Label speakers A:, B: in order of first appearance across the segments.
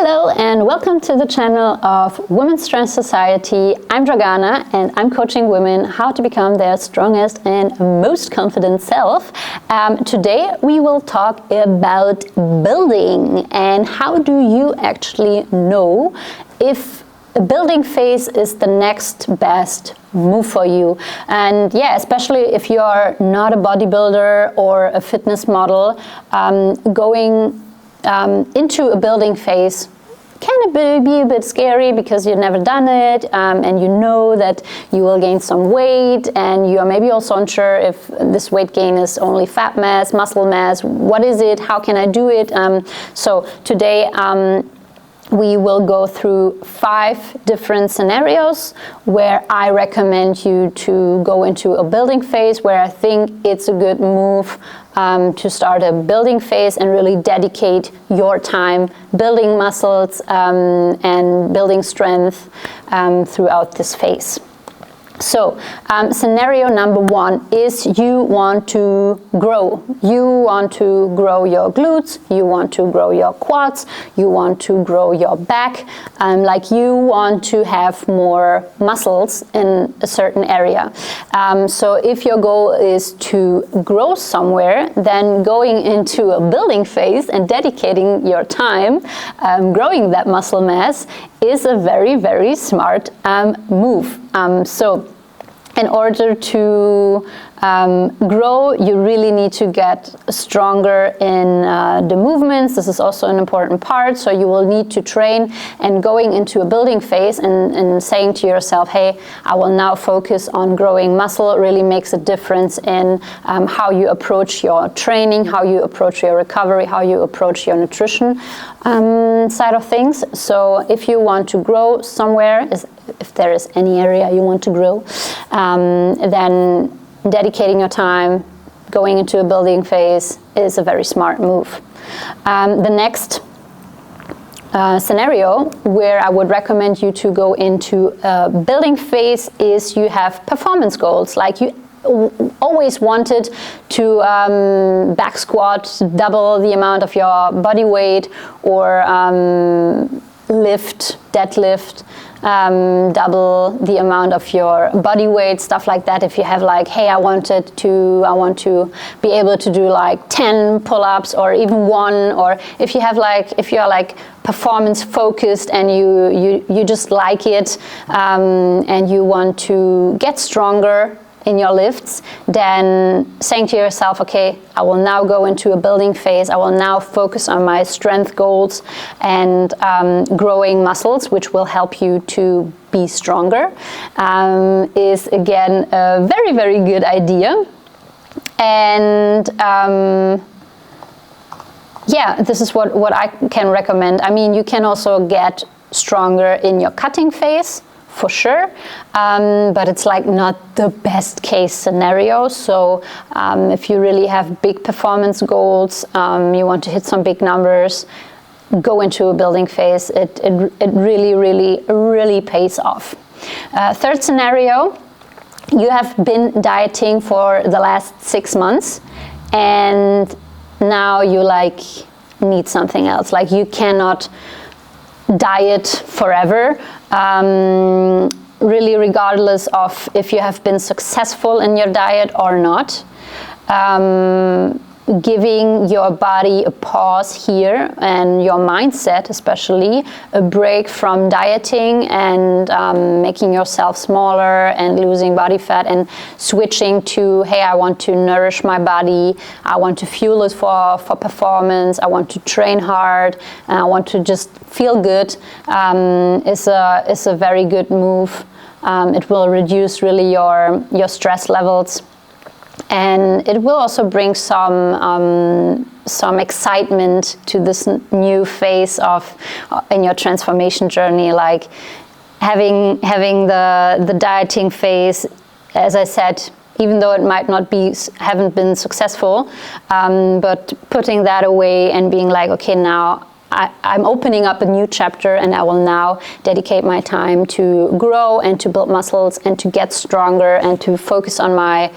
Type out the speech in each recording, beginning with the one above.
A: Hello and welcome to the channel of Women's Strength Society. I'm Dragana and I'm coaching women how to become their strongest and most confident self. Today we will talk about building and how do you actually know if a building phase is the next best move for you. And yeah, especially if you are not a bodybuilder or a fitness model, going into a building phase can be a bit scary because you've never done it, and you know that you will gain some weight, and you are maybe also unsure if this weight gain is only fat mass, muscle mass, what is it, how can I do it? So today we will go through 5 different scenarios where I recommend you to go into a building phase, where I think it's a good move to start a building phase and really dedicate your time building muscles and building strength throughout this phase. So scenario number 1 is you want to grow. You want to grow your glutes, you want to grow your quads, you want to grow your back, like you want to have more muscles in a certain area. So if your goal is to grow somewhere, then going into a building phase and dedicating your time growing that muscle mass is a very, very smart move. So in order to grow, you really need to get stronger in the movements. This is also an important part. So you will need to train, and going into a building phase and saying to yourself, hey, I will now focus on growing muscle, really makes a difference in how you approach your training, how you approach your recovery, how you approach your nutrition side of things. So if you want to grow somewhere, if there is any area you want to grow, then dedicating your time, going into a building phase is a very smart move. The next scenario where I would recommend you to go into a building phase is you have performance goals, like you always wanted to back squat double the amount of your body weight, or deadlift double the amount of your body weight, stuff like that. If you have like, hey, I want to be able to do like 10 pull-ups or even 1, or if you are like performance focused and you just like it, and you want to get stronger in your lifts, then saying to yourself, okay, I will now go into a building phase, I will now focus on my strength goals and growing muscles, which will help you to be stronger, is again a very, very good idea. And yeah, this is what I can recommend. I mean, you can also get stronger in your cutting phase, for sure, but it's like not the best case scenario. So if you really have big performance goals, you want to hit some big numbers, go into a building phase. It really, really, really pays off. Third scenario, you have been dieting for the last 6 months and now you like need something else. Like you cannot diet forever, really regardless of if you have been successful in your diet or not. Giving your body a pause here, and your mindset especially, a break from dieting and making yourself smaller and losing body fat, and switching to, hey, I want to nourish my body, I want to fuel it for performance, I want to train hard, and I want to just feel good, is a very good move. It will reduce really your stress levels. And it will also bring some excitement to this new phase in your transformation journey, like having the dieting phase. As I said, even though it might not haven't been successful, but putting that away and being like, okay, now I'm opening up a new chapter, and I will now dedicate my time to grow and to build muscles and to get stronger and to focus on my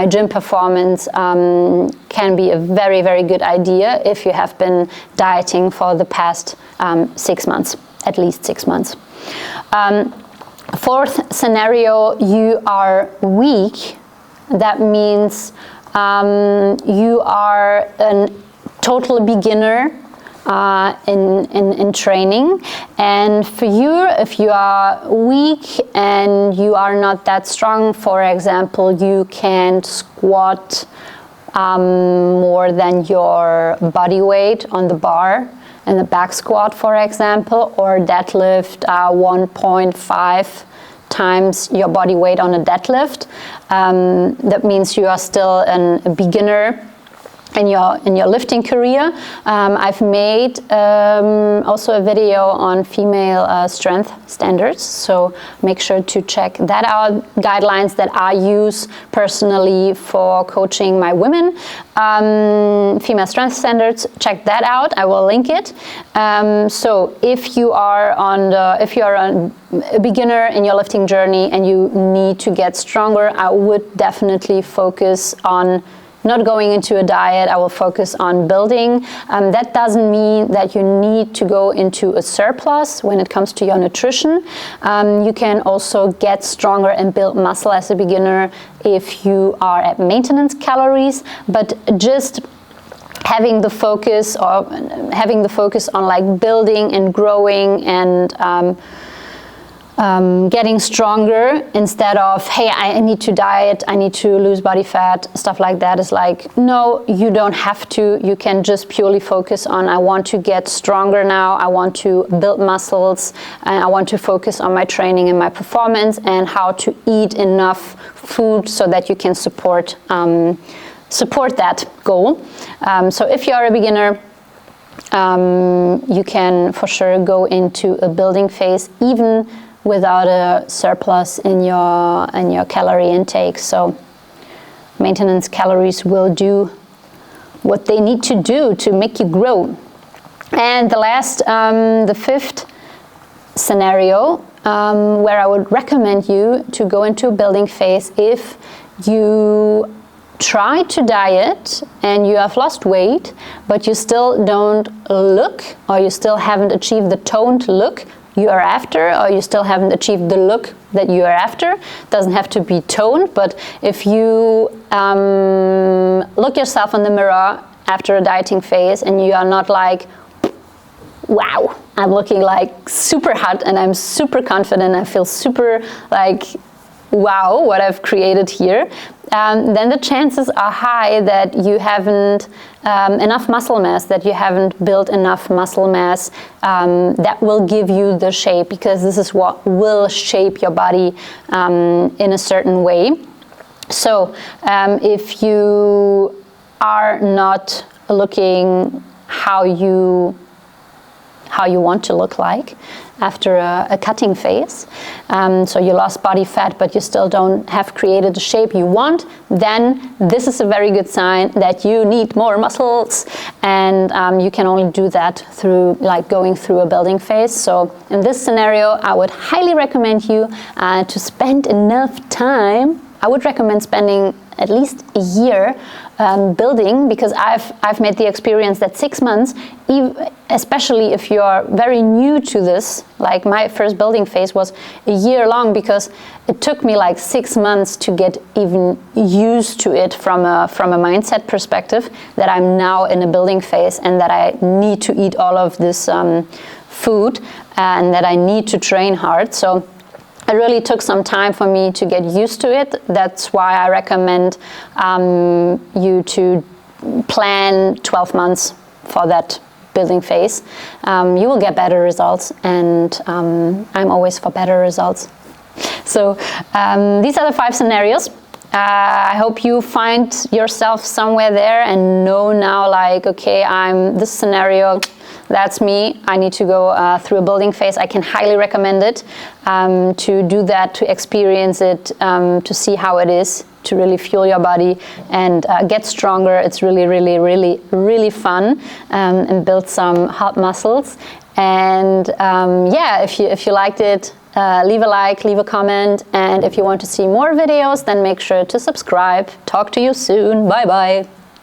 A: gym performance, can be a very, very good idea if you have been dieting for the past 6 months, at least 6 months. Fourth scenario, you are weak. That means you are a total beginner in training, and for you, if you are weak and you are not that strong, for example, you can't squat more than your body weight on the bar in the back squat, for example, or deadlift 1.5 times your body weight on a deadlift. That means you are still a beginner in your lifting career. I've made also a video on female strength standards, so make sure to check that out. Guidelines that I use personally for coaching my women. Female strength standards, check that out. I will link it. So if you are a beginner in your lifting journey and you need to get stronger, I would definitely focus on not going into a diet. I will focus on building. That doesn't mean that you need to go into a surplus when it comes to your nutrition. You can also get stronger and build muscle as a beginner if you are at maintenance calories, but just having the focus on like building and growing and getting stronger instead of, hey, I need to diet, I need to lose body fat, stuff like that is like, no, you don't have to. You can just purely focus on, I want to get stronger now, I want to build muscles, and I want to focus on my training and my performance and how to eat enough food so that you can support that goal. So if you are a beginner, you can for sure go into a building phase even without a surplus in your calorie intake. So maintenance calories will do what they need to do to make you grow. And the last, the fifth scenario, where I would recommend you to go into a building phase if you try to diet and you have lost weight, but you still don't look, or you still haven't achieved the toned look you are after, or you still haven't achieved the look that you are after. Doesn't have to be toned, but if you look yourself in the mirror after a dieting phase and you are not like, wow, I'm looking like super hot and I'm super confident, I feel super like, wow, what I've created here, then the chances are high that you haven't enough muscle mass, that you haven't built enough muscle mass that will give you the shape, because this is what will shape your body in a certain way. So if you are not looking how you want to look like after a cutting phase, so you lost body fat but you still don't have created the shape you want, then this is a very good sign that you need more muscles, and you can only do that through like going through a building phase. So in this scenario, I would highly recommend you to spend enough time. I would recommend spending at least a year building, because I've made the experience that 6 months, especially if you're very new to this, like my first building phase was a year long, because it took me like 6 months to get even used to it from a mindset perspective, that I'm now in a building phase and that I need to eat all of this food and that I need to train hard. So it really took some time for me to get used to it. That's why I recommend you to plan 12 months for that building phase. You will get better results, and I'm always for better results. So these are the 5 scenarios. I hope you find yourself somewhere there and know now, like, okay, I'm this scenario, that's me. I need to go through a building phase. I can highly recommend it to do that, to experience it, to see how it is, to really fuel your body and get stronger. It's really, really, really, really fun, and build some hot muscles. And yeah, if you liked it, leave a like, leave a comment, and if you want to see more videos, then make sure to subscribe. Talk to you soon. Bye bye.